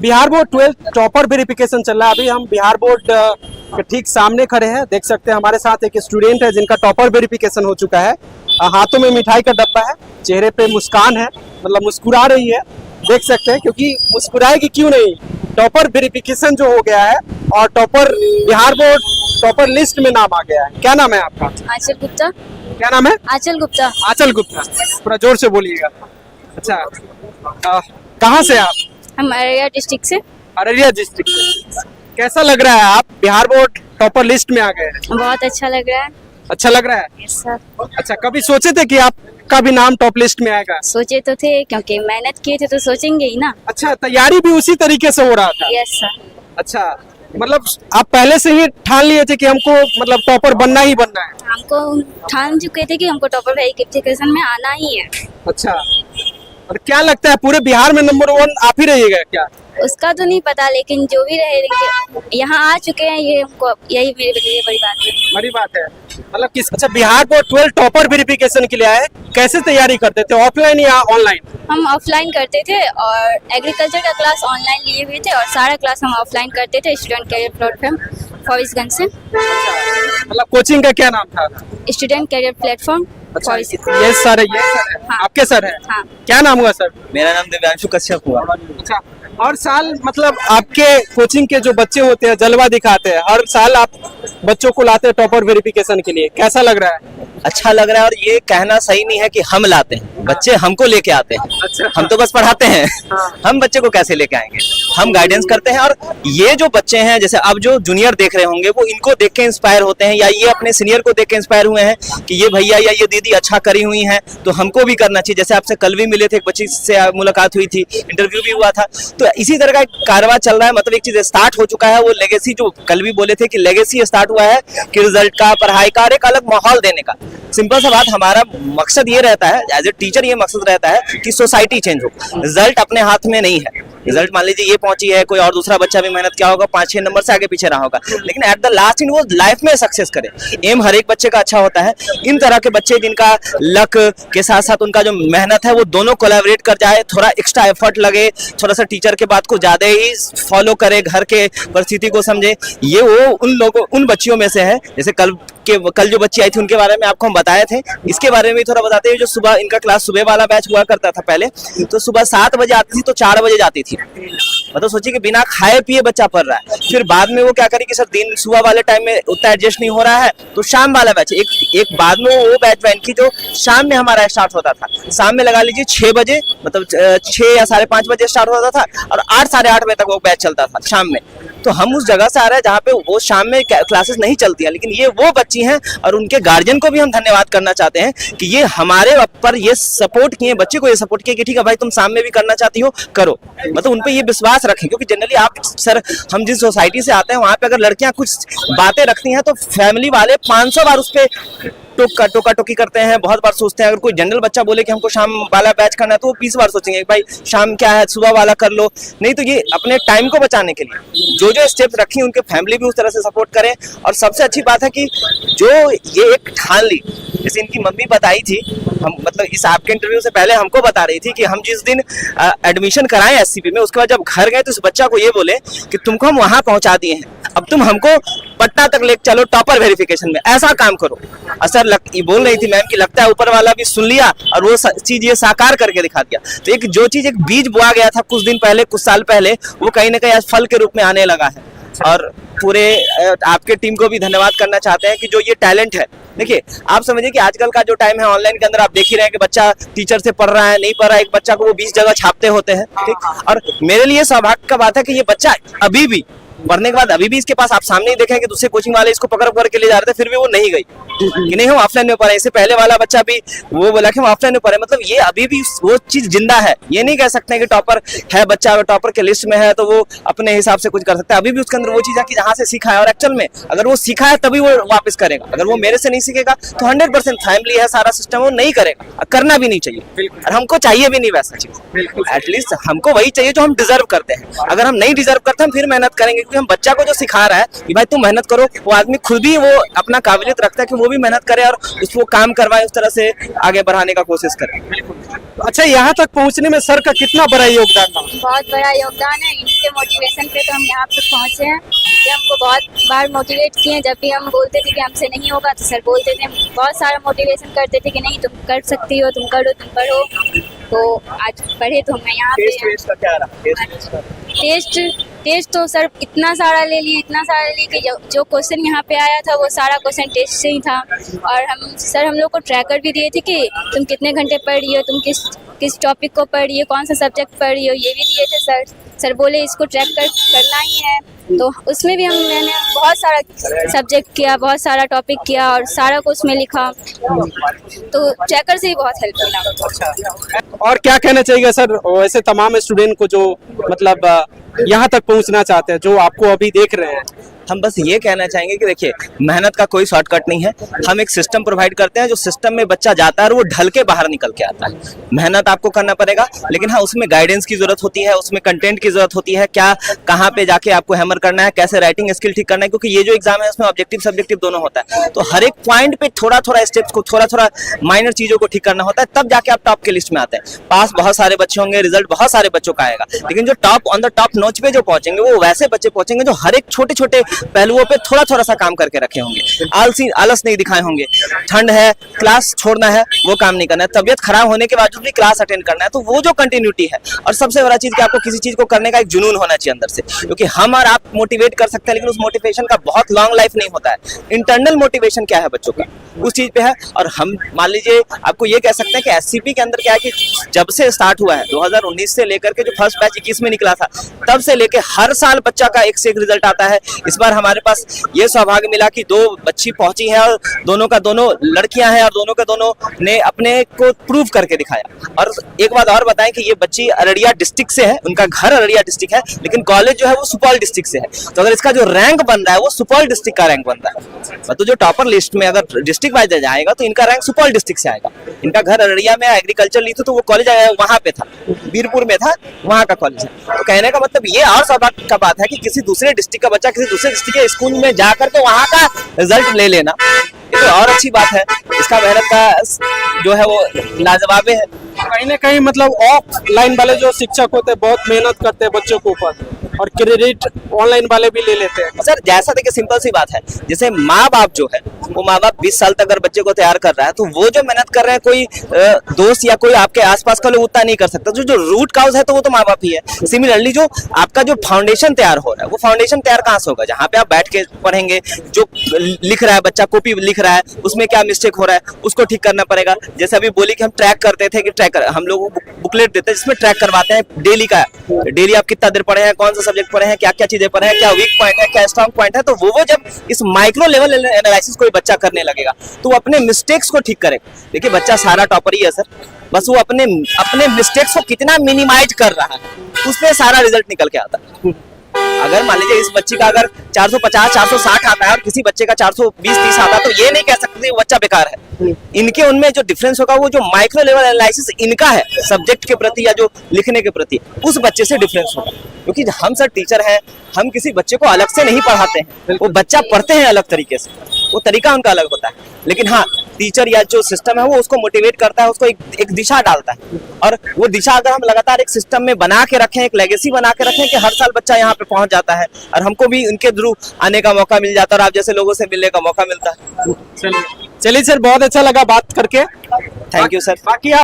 Bihar board 12th topper verification चल रहा है। अभी हम बिहार बोर्ड के ठीक सामने खड़े हैं। देख सकते हैं हमारे साथ एक स्टूडेंट है जिनका टॉपर वेरिफिकेशन हो चुका है। हाथों में मिठाई का डब्बा है, चेहरे पे मुस्कान है, मतलब मुस्कुरा रही है। देख सकते हैं, क्योंकि मुस्कुराएगी क्यों नहीं, टॉपर वेरिफिकेशन जो हो गया है और topper Bihar board topper list में नाम आ गया है। क्या नाम है आपका? आंचल गुप्ता। क्या नाम है? आंचल गुप्ता। आंचल गुप्ता, थोड़ा जोर से बोलिएगा। अच्छा, कहाँ से आप? हम अररिया डिस्ट्रिक्ट से। अररिया डिस्ट्रिक्ट से। कैसा लग रहा है, आप बिहार बोर्ड टॉपर लिस्ट में आ गए हैं? बहुत अच्छा लग रहा है। अच्छा लग रहा है? Yes sir. अच्छा, कभी सोचे थे कि आपका भी नाम टॉप लिस्ट में आएगा? सोचे तो थे, क्योंकि मेहनत किए थे तो सोचेंगे ही ना। अच्छा, तैयारी भी उसी तरीके से हो रहा था? Yes sir. अच्छा, मतलब आप पहले से ही ठान लिए थे कि हमको मतलब टॉपर बनना ही बनना है? हमको ठान चुके थे कि हमको टॉपर वेरिफिकेशन में आना ही है। अच्छा, और क्या लगता है पूरे बिहार में नंबर 1 आप ही रहिएगा क्या? उसका तो नहीं पता, लेकिन जो भी रहे यहाँ आ चुके हैं, ये हमको यही मेरे लिए बड़ी बात है। बड़ी बात है, मतलब किस। अच्छा, बिहार बोर्ड 12 टॉपर वेरिफिकेशन के लिए आए, कैसे तैयारी करते थे, ऑफलाइन या ऑनलाइन? हम ऑफलाइन करते थे और एग्रीकल्चर का क्लास ऑनलाइन लिए हुए थे और सारा क्लास हम ऑफलाइन करते थे स्टूडेंट कैरियर प्लेटफॉर्म फॉरेस्टगंज से। मतलब कोचिंग का क्या नाम था? Student career platform. अच्छा, ये सर है, ये सर है। हाँ। आपके सर है? हाँ। क्या नाम हुआ सर? मेरा नाम दिव्यांशु कश्यप हुआ। अच्छा, हर साल मतलब आपके कोचिंग के जो बच्चे होते हैं जलवा दिखाते हैं, हर साल आप बच्चों को लाते हैं टॉपर वेरिफिकेशन के लिए, कैसा लग रहा है? अच्छा लग रहा है, और ये कहना सही नहीं है कि हम लाते हैं, बच्चे हमको लेके आते हैं। अच्छा। हम तो बस पढ़ाते हैं। हाँ। हम बच्चे को कैसे लेके आएंगे? हम गाइडेंस करते हैं, और ये जो बच्चे हैं, जैसे अब जो जूनियर देख रहे होंगे, वो इनको देख के इंस्पायर होते हैं, या ये अपने सीनियर को देख के इंस्पायर हुए हैं कि ये भैया या ये दीदी अच्छा करी हुई हैं, तो हमको भी करना चाहिए। जैसे आपसे कल भी मिले थे, एक बच्ची से मुलाकात हुई थी, इंटरव्यू भी हुआ था, तो इसी तरह का कारवा चल रहा है। मतलब एक चीज स्टार्ट हो चुका है, वो लेगेसी, जो कल भी बोले थे कि लेगेसी स्टार्ट हुआ है, कि रिजल्ट का, पढ़ाई का, एक अलग माहौल देने का। सिंपल सा बात, हमारा मकसद ये रहता है एज ए टीचर, ये मकसद रहता है कि सोसाइटी चेंज हो। रिजल्ट अपने हाथ में नहीं है। रिजल्ट मान लीजिए ये पहुंची है, कोई और दूसरा बच्चा भी मेहनत किया होगा, 5-6 नंबर से आगे पीछे रहा होगा, लेकिन एट द लास्ट इन वो लाइफ में सक्सेस करे। एम हर एक बच्चे का अच्छा होता है। इन तरह के बच्चे जिनका लक के साथ साथ उनका जो मेहनत है, वो दोनों कोलैबोरेट कर जाए, थोड़ा एक्स्ट्रा एफर्ट लगे, थोड़ा सा टीचर के बात को ज्यादा ही फॉलो करे, घर के परिस्थिति को समझे, ये वो उन लोगों, उन बच्चियों में से है। जैसे कल जो बच्ची आई थी उनके बारे में आपको हम बताए थे, इसके बारे में थोड़ा बताते हैं। जो सुबह इनका क्लास सुबह वाला बैच हुआ करता था पहले, तो सुबह 7 बजे आती थी तो 4 बजे जाती थी। मतलब सोचिए कि बिना खाए पिए बच्चा पढ़ रहा है। फिर बाद में वो क्या करी कि सर दिन सुबह वाले टाइम में उतना एडजस्ट नहीं हो रहा है, तो शाम वाला बैच, एक बाद में वो बैच ज्वाइन की जो शाम में हमारा स्टार्ट होता था। शाम में लगा लीजिए 6 बजे, मतलब 6 या 5:30 बजे स्टार्ट होता था, और 8 साढ़े 8 बजे तक वो बैच चलता था शाम में। तो हम उस जगह से आ रहे हैं जहाँ पे वो शाम में क्लासेस नहीं चलती है, लेकिन ये वो बच्ची हैं, और उनके गार्जियन को भी हम धन्यवाद करना चाहते हैं कि ये हमारे ऊपर ये सपोर्ट किए, बच्चे को ये सपोर्ट किए कि ठीक है भाई, तुम शाम में भी करना चाहती हो, करो। मतलब उन पे ये विश्वास रखें, क्योंकि जनरली आप सर, हम जिस सोसाइटी से आते हैं वहाँ पे अगर लड़कियां कुछ बातें रखती हैं तो फैमिली वाले 500 बार उस पर टोका टोकी करते हैं, बहुत बार सोचते हैं। अगर कोई जनरल बच्चा बोले कि हमको शाम वाला बैच करना है, तो वो 20 बार सोचेंगे भाई शाम क्या है, सुबह वाला कर लो। नहीं, तो ये अपने टाइम को बचाने के लिए जो जो स्टेप रखी, उनके फैमिली भी उस तरह से सपोर्ट करें। और सबसे अच्छी बात है कि जो ये एक ठान ली, जैसे इनकी मम्मी बताई थी, हम मतलब इस आपके इंटरव्यू से पहले हमको बता रही थी कि हम जिस दिन एडमिशन कराएं एससीपी में, उसके बाद जब घर गए तो उस बच्चा को ये बोले कि तुमको हम वहां पहुंचा दिए हैं, अब तुम हमको पटना तक ले चलो टॉपर वेरिफिकेशन में, ऐसा काम करो। असर ये बोल रही थी मैम कि लगता है ऊपर वाला भी सुन लिया और वो चीज ये साकार करके दिखा दिया। तो एक जो चीज, एक बीज बोआ गया था कुछ दिन पहले, कुछ साल पहले, वो कहीं ना कहीं आज फल के रूप में आने लगा है। और पूरे आपके टीम को भी धन्यवाद करना चाहते हैं कि जो ये टैलेंट है। देखिए, आप समझिए कि आजकल का जो टाइम है ऑनलाइन के अंदर, आप देख ही रहे हैं कि बच्चा टीचर से पढ़ रहा है, नहीं पढ़ रहा है, एक बच्चा को वो 20 जगह छापते होते हैं, ठीक। और मेरे लिए सौभाग्य का बात है कि ये बच्चा अभी भी पढ़ने के बाद अभी भी इसके पास, आप सामने ही देखें कि दूसरे कोचिंग वाले इसको पकड़ के ले जा रहे थे, फिर भी वो नहीं गई कि नहीं हम ऑफलाइन में पढ़े। इससे पहले वाला बच्चा भी वो बोला कि हम ऑफलाइन में पढ़े। मतलब ये अभी भी वो चीज जिंदा है। ये नहीं कह सकते कि टॉपर है बच्चा, अगर टॉपर के लिस्ट में है तो वो अपने हिसाब से कुछ कर सकता है। अभी भी उसके अंदर वो चीज है कि जहाँ से सीखा है, और एक्चुअल में अगर वो सीखा है तभी वो वापस करेगा। अगर वो मेरे से नहीं सीखेगा तो 100% फैमिली है, सारा सिस्टम, वो नहीं करेगा, करना भी नहीं चाहिए, और हमको चाहिए भी नहीं वैसा चीज। एटलीस्ट हमको वही चाहिए जो हम डिजर्व करते हैं। अगर हम नहीं डिजर्व करते, हम फिर मेहनत करेंगे, क्योंकि हम बच्चा को जो सिखा रहा है कि भाई तुम मेहनत करो, वो आदमी खुद भी वो अपना काबिलियत रखता है कि वो भी मेहनत करें और उसको काम करवाएं, उस तरह से आगे बढ़ाने का कोशिश करें। अच्छा, यहाँ तक पहुँचने में सर का कितना बड़ा योगदान रहा? बहुत बड़ा योगदान है, इन्हीं के मोटिवेशन पे तो हम यहाँ पे पहुँचे हैं। ये हमको बहुत बार मोटिवेट किए, जब भी हम बोलते थे कि हमसे नहीं होगा तो सर बोलते थे, बहुत सारा मोटिवेशन करते थे कि नहीं तुम कर सकती हो, तुम करो, तुम पढ़ो। तो आज पढ़े तो मैं यहाँ पे टेस्ट तो सर इतना सारा ले लिए कि जो क्वेश्चन यहाँ पे आया था वो सारा क्वेश्चन टेस्ट से ही था। और हम लोग को ट्रैकर भी दिए थे कि तुम कितने घंटे पढ़ रही हो, तुम किस टॉपिक को पढ़ रही हो, कौन सा सब्जेक्ट पढ़ रही हो, ये भी दिए थे सर बोले इसको ट्रैक करना ही है। तो उसमें भी मैंने बहुत सारा सब्जेक्ट किया, बहुत सारा टॉपिक किया और सारा को उसमें लिखा, तो ट्रैकर से ही बहुत हेल्प मिला। और क्या कहना चाहिए सर ऐसे तमाम स्टूडेंट को जो मतलब यहाँ तक पहुँचना चाहते हैं, जो आपको अभी देख रहे हैं? हम बस ये कहना चाहेंगे कि देखिए, मेहनत का कोई शॉर्टकट नहीं है। हम एक सिस्टम प्रोवाइड करते हैं, जो सिस्टम में बच्चा जाता है और वो ढल के बाहर निकल के आता है। मेहनत आपको करना पड़ेगा, लेकिन हाँ उसमें गाइडेंस की जरूरत होती है, उसमें कंटेंट की जरूरत होती है, क्या कहाँ पे जाके आपको हैमर करना है, कैसे राइटिंग स्किल ठीक करना है, क्योंकि ये जो एग्जाम है उसमें ऑब्जेक्टिव सब्जेक्टिव दोनों होता है। तो हर एक पॉइंट पे थोड़ा थोड़ा स्टेप्स को, थोड़ा थोड़ा माइनर चीजों को ठीक करना होता है, तब जाके आप टॉप के लिस्ट में आते हैं। पास बहुत सारे बच्चे होंगे, रिजल्ट बहुत सारे बच्चों का आएगा, लेकिन जो टॉप ऑन द टॉप नोच पे जो पहुंचेंगे वो वैसे बच्चे पहुंचेंगे जो हर एक छोटे छोटे पहलुओं पे थोड़ा थोड़ा सा काम करके रखे होंगे, आलस नहीं दिखाए होंगे। ठंड है, क्लास छोड़ना है, वो काम नहीं करना है। तबियत खराब होने के बावजूद भी क्लास अटेंड करना है, तो वो जो कंटिन्यूटी है। और सबसे बड़ा चीज कि आपको किसी चीज को करने का एक जुनून होना चाहिए अंदर से, क्योंकि हम और आप मोटिवेट कर सकते हैं, लेकिन उस मोटिवेशन का बहुत लॉन्ग लाइफ नहीं होता है। इंटरनल मोटिवेशन क्या है बच्चों का, उस चीज पे है। और हम मान लीजिए आपको ये कह सकते हैं कि एससीपी के अंदर क्या है कि जब से स्टार्ट हुआ है 2019 से लेकर के जो फर्स्ट बैच 21 में निकला था, तब से लेके हर साल बच्चा का एक से एक रिजल्ट आता है। इस बार हमारे पास ये सौभाग्य मिला कि 2 बच्ची पहुंची है और दोनों का दोनों लड़कियां हैं और दोनों का दोनों ने अपने को प्रूव करके दिखाया। और एक बात और बताएं कि ये बच्ची अररिया डिस्ट्रिक्ट से है, उनका घर अररिया डिस्ट्रिक्ट है, लेकिन कॉलेज जो है वो सुपौल डिस्ट्रिक्ट से है। तो अगर इसका जो रैंक बन रहा है वो सुपौल डिस्ट्रिक्ट का रैंक बन रहा है, तो जो टॉपर लिस्ट में अगर डिस्ट्रिक्ट वाइज जाएगा तो इनका रैंक सुपौल डिस्ट्रिक्ट से आएगा। इनका घर अररिया में, एग्रीकल्चर ली थी तो वो कॉलेज वहां पे था, बीरपुर में था, वहां का कॉलेज है। तो कहने का मतलब ये और सौभाग्य का बात है कि किसी दूसरे डिस्ट्रिक्ट का बच्चा किसी दूसरे डिस्ट्रिक्ट के स्कूल में जाकर के वहां का रिजल्ट ले लेना, ये तो और अच्छी बात है। इसका मेहनत का जो है वो लाजवाब है। कहीं ना कहीं मतलब ऑफलाइन वाले जो शिक्षक होते हैं बहुत मेहनत करते हैं बच्चों के ऊपर, और क्रेडिट ऑनलाइन वाले भी ले लेते हैं। सर जैसा देखिए, सिंपल सी बात है, जैसे माँ बाप जो है वो माँ बाप 20 साल तक अगर बच्चे को तैयार कर रहा है, तो वो जो मेहनत कर रहे हैं कोई दोस्त या कोई आपके आसपास का लोग उतना नहीं कर सकता। जो रूट काउज है तो वो तो माँ बाप ही है। सिमिलरली जो आपका जो फाउंडेशन तैयार हो रहा है, वो फाउंडेशन तैयार कहाँ से होगा? जहाँ पे आप बैठ के पढ़ेंगे, जो लिख रहा है बच्चा, कॉपी लिख रहा है, उसमें क्या मिस्टेक हो रहा है उसको ठीक करना पड़ेगा। जैसे अभी बोली कि हम ट्रैक करते थे कि ट्रैकर हम लोग बुकलेट देते हैं जिसमें ट्रैक करवाते हैं डेली का, डेली आप कितना देर पढ़े हैं, कौन सा सब्जेक्ट पढ़े हैं, क्या क्या चीजें पढ़े हैं, क्या वीक पॉइंट है, क्या स्ट्रॉन्ग पॉइंट है। तो वो जब इस माइक्रो लेवल एनालिसिस कोई बच्चा करने लगेगा तो वो अपने मिस्टेक्स को ठीक करेगा। देखिए बच्चा सारा टॉपर ही है सर, बस वो अपने मिस्टेक्स को कितना मिनिमाइज कर रहा है, उसमें सारा रिजल्ट निकल के आता है। अगर मान लीजिए इस बच्ची का अगर 450 460 आता है और किसी बच्चे का 420 30 आता है, तो ये नहीं कह सकते वो बच्चा बेकार है। इनके उनमें जो डिफरेंस होगा वो जो माइक्रो लेवल एनालिसिस इनका है सब्जेक्ट के प्रति या जो लिखने के प्रति, उस बच्चे से डिफरेंस होगा। क्योंकि हम सर टीचर हैं, हम किसी बच्चे को अलग से नहीं पढ़ाते हैं, वो बच्चा पढ़ते हैं अलग तरीके से, वो तरीका उनका अलग होता है। लेकिन हाँ, टीचर या जो सिस्टम है वो उसको मोटिवेट करता है, उसको एक दिशा डालता है। और वो दिशा अगर हम लगातार एक सिस्टम में बना के रखें, एक लेगेसी बना के रखें कि हर साल बच्चा यहाँ पे पहुंच जाता है और हमको भी उनके थ्रू आने का मौका मिल जाता है और आप जैसे लोगों से मिलने का मौका मिलता है। चलिए सर, बहुत अच्छा लगा बात करके। Thank you sir. बाकी